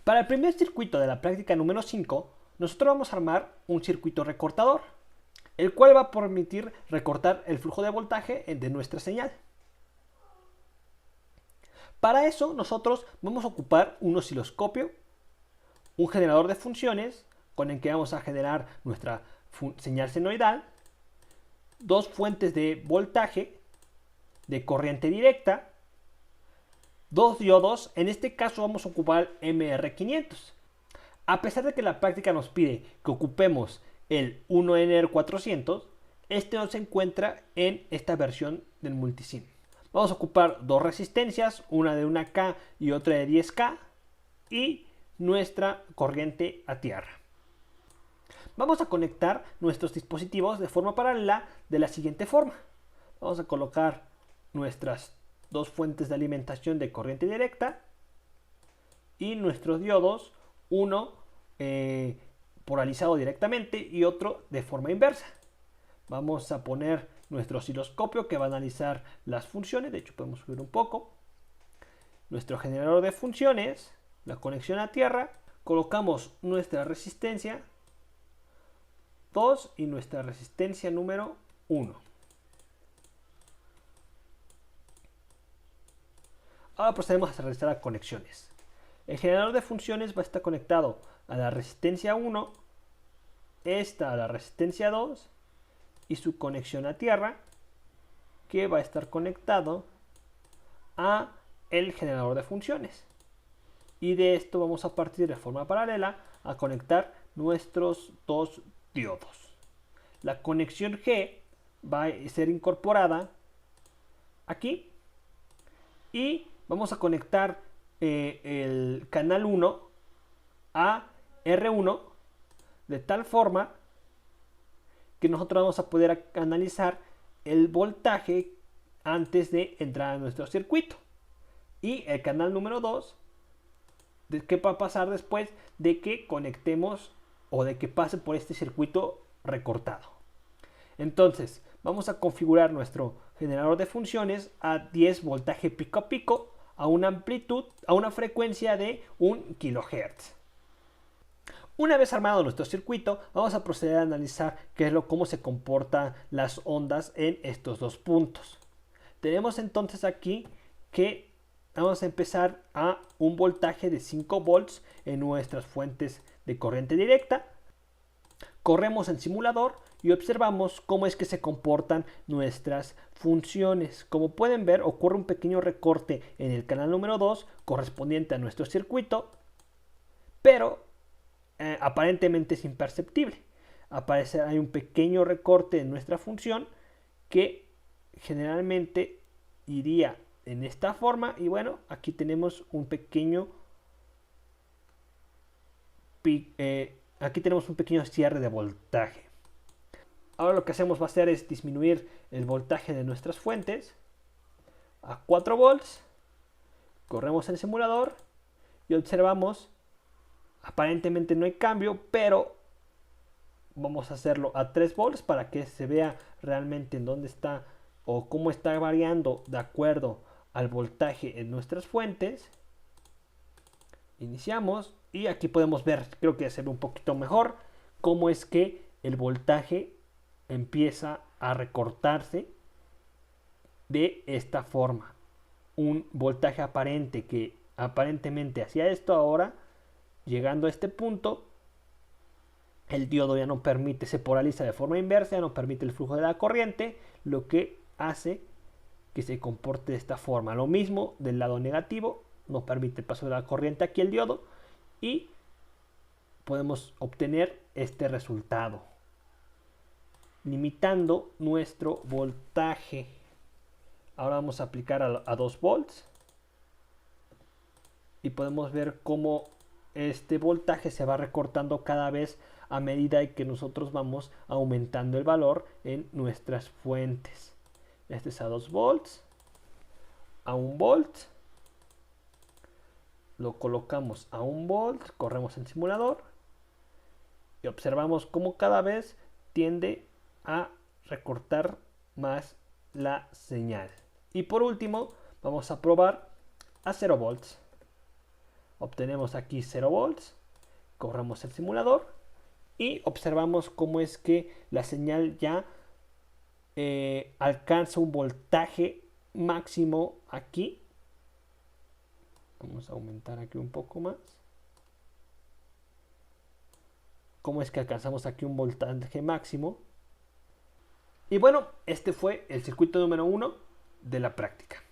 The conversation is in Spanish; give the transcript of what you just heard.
Para el primer circuito de la práctica número 5, nosotros vamos a armar un circuito recortador, el cual va a permitir recortar el flujo de voltaje de nuestra señal. Para eso nosotros vamos a ocupar un osciloscopio, un generador de funciones con el que vamos a generar nuestra señal senoidal, dos fuentes de voltaje de corriente directa, dos diodos. En este caso vamos a ocupar MR500. A pesar de que la práctica nos pide que ocupemos el 1NR400, este no se encuentra en esta versión del multisim. Vamos a ocupar dos resistencias, una de 1K y otra de 10K, y nuestra corriente a tierra. Vamos a conectar nuestros dispositivos de forma paralela de la siguiente forma. Vamos a colocar nuestras dos fuentes de alimentación de corriente directa y nuestros diodos, uno polarizado directamente y otro de forma inversa. Vamos a poner nuestro osciloscopio que va a analizar las funciones. De hecho, podemos subir un poco. Nuestro generador de funciones, la conexión a tierra. Colocamos nuestra resistencia 2 y nuestra resistencia número 1. Ahora procedemos a realizar las conexiones. El generador de funciones va a estar conectado a la resistencia 1, esta a la resistencia 2 y su conexión a tierra, que va a estar conectado a el generador de funciones. Y de esto vamos a partir de forma paralela a conectar nuestros dos diodos. La conexión G va a ser incorporada aquí y vamos a conectar el canal 1 a R1 de tal forma que nosotros vamos a poder analizar el voltaje antes de entrar a nuestro circuito. Y el canal número 2, ¿qué va a pasar después de que conectemos o de que pase por este circuito recortado? Entonces, vamos a configurar nuestro generador de funciones a 10 voltaje pico a pico, a una amplitud, a una frecuencia de 1 kHz. Una vez armado nuestro circuito, vamos a proceder a analizar cómo se comportan las ondas en estos dos puntos. Tenemos entonces aquí que vamos a empezar a un voltaje de 5 volts en nuestras fuentes de corriente directa. Corremos el simulador y observamos cómo es que se comportan nuestras funciones. Como pueden ver, ocurre un pequeño recorte en el canal número 2 correspondiente a nuestro circuito, pero aparentemente es imperceptible. Hay un pequeño recorte en nuestra función que generalmente iría en esta forma, y bueno, aquí tenemos un pequeño cierre de voltaje. Ahora lo que hacemos va a ser es disminuir el voltaje de nuestras fuentes a 4 volts. Corremos el simulador y observamos, aparentemente no hay cambio, pero vamos a hacerlo a 3 volts para que se vea realmente en dónde está o cómo está variando de acuerdo al voltaje en nuestras fuentes. Iniciamos y aquí podemos ver, creo que se ve un poquito mejor, cómo es que el voltaje empieza a recortarse de esta forma. Un voltaje aparente que aparentemente hacía esto, ahora llegando a este punto, el diodo ya no permite, se polariza de forma inversa, ya no permite el flujo de la corriente, lo que hace que se comporte de esta forma. Lo mismo del lado negativo, no permite el paso de la corriente aquí el diodo, y podemos obtener este resultado, limitando nuestro voltaje. Ahora vamos a aplicar a 2 volts y podemos ver cómo este voltaje se va recortando cada vez a medida que nosotros vamos aumentando el valor en nuestras fuentes. Este es a 2 volts, a 1 volt, lo colocamos a 1 volt, corremos el simulador y observamos cómo cada vez tiende a recortar más la señal. Y por último vamos a probar a 0 volts. Obtenemos aquí 0 volts, corremos el simulador y observamos cómo es que la señal ya alcanza un voltaje máximo aquí. Vamos a aumentar aquí un poco más. Cómo es que alcanzamos aquí un voltaje máximo. Y bueno, este fue el circuito número 1 de la práctica.